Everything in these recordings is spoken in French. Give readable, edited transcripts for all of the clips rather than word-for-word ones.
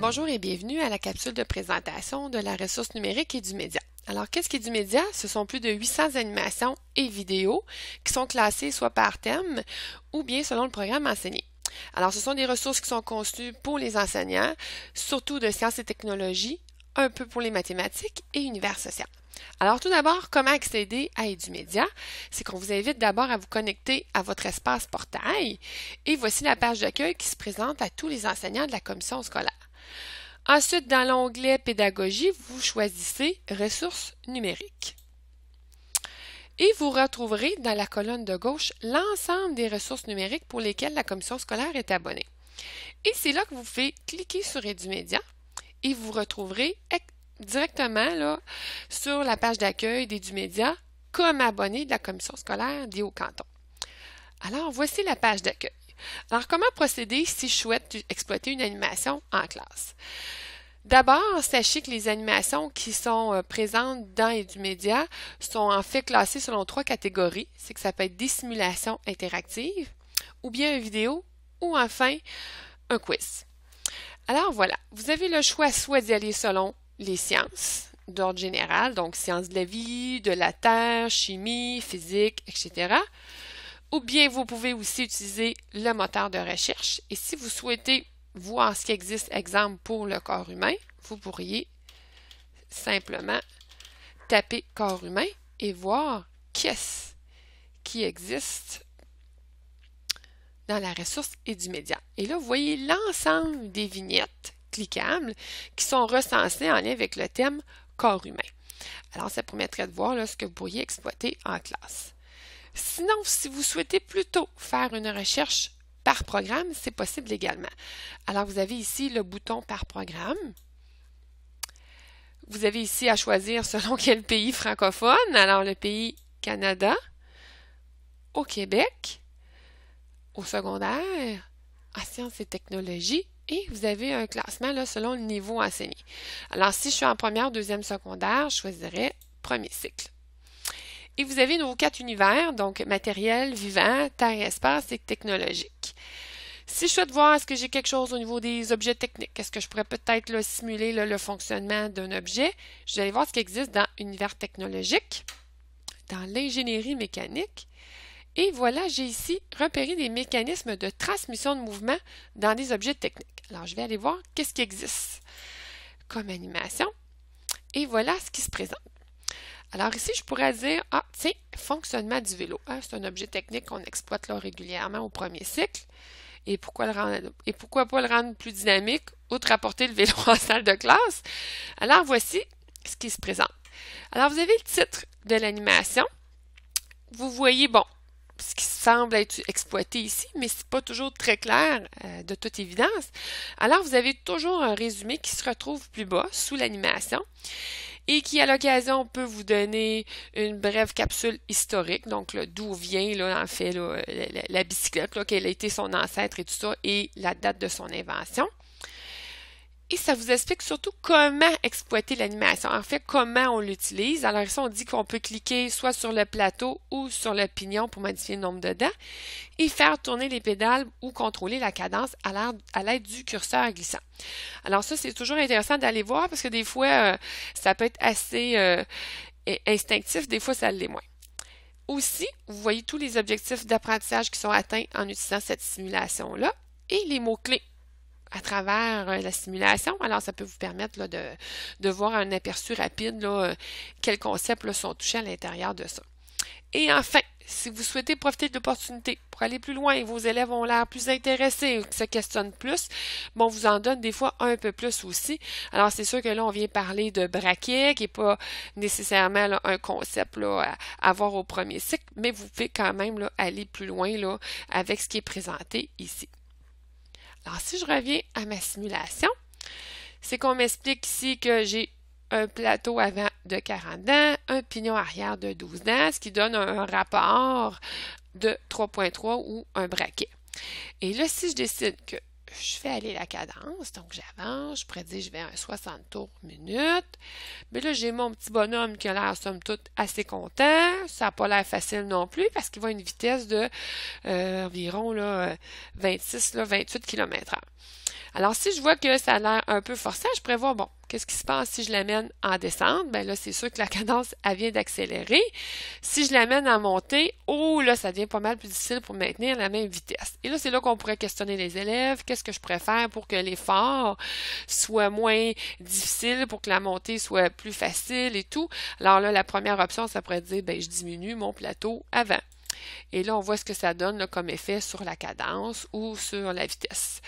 Bonjour et bienvenue à la capsule de présentation de la ressource numérique et du média. Alors, qu'est-ce qui est du média? Ce sont plus de 800 animations et vidéos qui sont classées soit par thème ou bien selon le programme enseigné. Alors, ce sont des ressources qui sont conçues pour les enseignants, surtout de sciences et technologies, un peu pour les mathématiques et univers social. Alors, tout d'abord, comment accéder à Edumédia? C'est qu'on vous invite d'abord à vous connecter à votre espace portail et voici la page d'accueil qui se présente à tous les enseignants de la commission scolaire. Ensuite, dans l'onglet Pédagogie, vous choisissez Ressources numériques. Et vous retrouverez dans la colonne de gauche l'ensemble des ressources numériques pour lesquelles la commission scolaire est abonnée. Et c'est là que vous pouvez cliquer sur Edumédia et vous retrouverez directement là, sur la page d'accueil d'Edumédia comme abonné de la commission scolaire des Hauts-Cantons. Alors, voici la page d'accueil. Alors, comment procéder si je souhaite exploiter une animation en classe? D'abord, sachez que les animations qui sont présentes dans Edumédia sont en fait classées selon 3 catégories. C'est que ça peut être des simulations interactives, ou bien une vidéo, ou enfin un quiz. Alors voilà, vous avez le choix soit d'y aller selon les sciences d'ordre général, donc sciences de la vie, de la terre, chimie, physique, etc. Ou bien vous pouvez aussi utiliser le moteur de recherche. Et si vous souhaitez voir ce qui existe, exemple pour le corps humain, vous pourriez simplement taper corps humain et voir qu'est-ce qui existe dans la ressource Edumédia. Et là, vous voyez l'ensemble des vignettes cliquables qui sont recensées en lien avec le thème corps humain. Alors, ça permettrait de voir là, ce que vous pourriez exploiter en classe. Sinon, si vous souhaitez plutôt faire une recherche par programme, c'est possible également. Alors, vous avez ici le bouton par programme. Vous avez ici à choisir selon quel pays francophone. Alors, le pays Canada, au Québec, au secondaire, en sciences et technologies, et vous avez un classement là, selon le niveau enseigné. Alors, si je suis en première, deuxième, secondaire, je choisirais premier cycle. Et vous avez nos 4 univers, donc matériel, vivant, terre et espace et technologique. Si je souhaite voir est-ce que j'ai quelque chose au niveau des objets techniques, est-ce que je pourrais peut-être là, simuler là, le fonctionnement d'un objet, je vais aller voir ce qui existe dans l'univers technologique, dans l'ingénierie mécanique. Et voilà, j'ai ici repéré des mécanismes de transmission de mouvement dans des objets techniques. Alors, je vais aller voir qu'est-ce qui existe comme animation. Et voilà ce qui se présente. Alors ici, je pourrais dire, ah, tiens, fonctionnement du vélo. Hein, c'est un objet technique qu'on exploite là, régulièrement au premier cycle. Et pourquoi pas le rendre plus dynamique, outre apporter le vélo en salle de classe? Alors voici ce qui se présente. Alors vous avez le titre de l'animation. Vous voyez, bon, ce qui semble être exploité ici, mais c'est pas toujours très clair de toute évidence. Alors vous avez toujours un résumé qui se retrouve plus bas, sous l'animation, et qui, à l'occasion, peut vous donner une brève capsule historique, donc d'où vient, là, en fait, là, la bicyclette, là, quel a été son ancêtre et tout ça, et la date de son invention. Et ça vous explique surtout comment exploiter l'animation, en fait, comment on l'utilise. Alors ici, on dit qu'on peut cliquer soit sur le plateau ou sur le pignon pour modifier le nombre de dents et faire tourner les pédales ou contrôler la cadence à l'aide du curseur glissant. Alors ça, c'est toujours intéressant d'aller voir parce que des fois, ça peut être assez instinctif, des fois, ça l'est moins. Aussi, vous voyez tous les objectifs d'apprentissage qui sont atteints en utilisant cette simulation-là et les mots-clés à travers la simulation. Alors, ça peut vous permettre là, de voir un aperçu rapide là, quels concepts là, sont touchés à l'intérieur de ça. Et enfin, si vous souhaitez profiter de l'opportunité pour aller plus loin et vos élèves ont l'air plus intéressés ou se questionnent plus, bon, on vous en donne des fois un peu plus aussi. Alors, c'est sûr que là, on vient parler de braquet, qui n'est pas nécessairement là, un concept là, à voir au premier cycle, mais vous pouvez quand même là, aller plus loin là, avec ce qui est présenté ici. Alors, si je reviens à ma simulation, c'est qu'on m'explique ici que j'ai un plateau avant de 40 ans, un pignon arrière de 12 ans, ce qui donne un rapport de 3.3 ou un braquet. Et là, si je décide que je fais aller la cadence, donc j'avance, je pourrais dire je vais à un 60 tours minute, mais là, j'ai mon petit bonhomme qui a l'air, somme toute, assez content. Ça n'a pas l'air facile non plus parce qu'il va à une vitesse de environ là, 26, là, 28 km/h. Alors, si je vois que ça a l'air un peu forçant, je pourrais voir, bon, qu'est-ce qui se passe si je l'amène en descente? Ben là, c'est sûr que la cadence, elle vient d'accélérer. Si je l'amène en montée, oh là, ça devient pas mal plus difficile pour maintenir la même vitesse. Et là, c'est là qu'on pourrait questionner les élèves. Qu'est-ce que je pourrais faire pour que l'effort soit moins difficile, pour que la montée soit plus facile et tout? Alors là, la première option, ça pourrait dire, ben, je diminue mon plateau avant. Et là, on voit ce que ça donne là, comme effet sur la cadence ou sur la vitesse.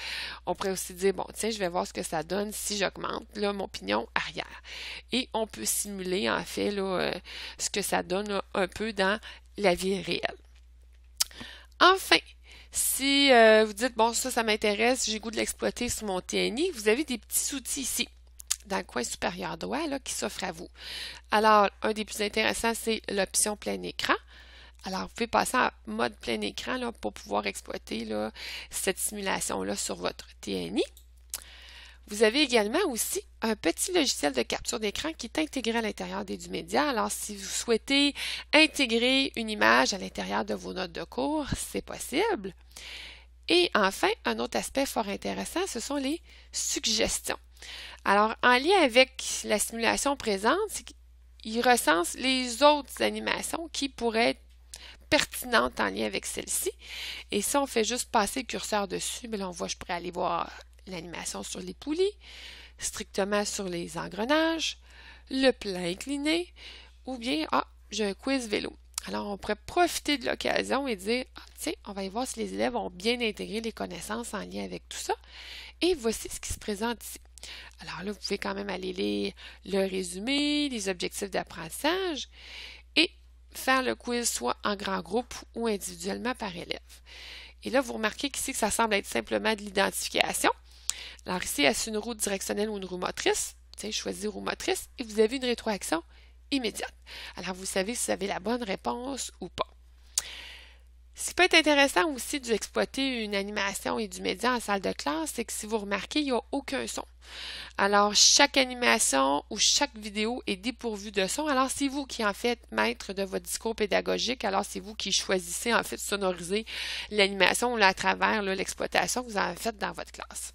On pourrait aussi dire, bon, tiens, je vais voir ce que ça donne si j'augmente là, mon pignon arrière. Et on peut simuler, en fait, là, ce que ça donne là, un peu dans la vie réelle. Enfin, si vous dites, bon, ça m'intéresse, j'ai le goût de l'exploiter sur mon TNI, vous avez des petits outils ici dans le coin supérieur droit là, qui s'offrent à vous. Alors, un des plus intéressants, c'est l'option plein écran. Alors, vous pouvez passer en mode plein écran là, pour pouvoir exploiter là, cette simulation-là sur votre TNI. Vous avez également aussi un petit logiciel de capture d'écran qui est intégré à l'intérieur d'Edumedia. Alors, si vous souhaitez intégrer une image à l'intérieur de vos notes de cours, c'est possible. Et enfin, un autre aspect fort intéressant, ce sont les suggestions. Alors, en lien avec la simulation présente, il recense les autres animations qui pourraient être pertinentes en lien avec celle-ci. Et si on fait juste passer le curseur dessus, bien là, on voit, je pourrais aller voir l'animation sur les poulies, strictement sur les engrenages, le plat incliné, ou bien, j'ai un quiz vélo. Alors, on pourrait profiter de l'occasion et dire, tiens, on va y voir si les élèves ont bien intégré les connaissances en lien avec tout ça. Et voici ce qui se présente ici. Alors là, vous pouvez quand même aller lire le résumé, les objectifs d'apprentissage et faire le quiz soit en grand groupe ou individuellement par élève. Et là, vous remarquez qu'ici, que ça semble être simplement de l'identification. Alors ici, est-ce une roue directionnelle ou une roue motrice? Tiens, choisissez roue motrice et vous avez une rétroaction immédiate. Alors, vous savez si vous avez la bonne réponse ou pas. Ce qui peut être intéressant aussi d'exploiter une animation et du média en salle de classe, c'est que si vous remarquez, il n'y a aucun son. Alors, chaque animation ou chaque vidéo est dépourvue de son. Alors, c'est vous qui en faites maître de votre discours pédagogique. Alors, c'est vous qui choisissez en fait de sonoriser l'animation à travers l'exploitation que vous en faites dans votre classe.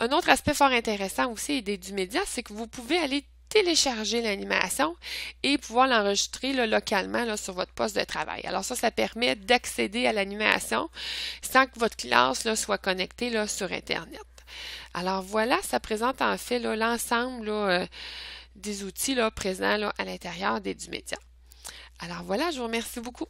Un autre aspect fort intéressant aussi du média, c'est que vous pouvez aller télécharger l'animation et pouvoir l'enregistrer localement là, sur votre poste de travail. Alors ça permet d'accéder à l'animation sans que votre classe là, soit connectée là, sur Internet. Alors voilà, ça présente en fait l'ensemble des outils là, présents là, à l'intérieur d'Edumedia. Alors voilà, je vous remercie beaucoup.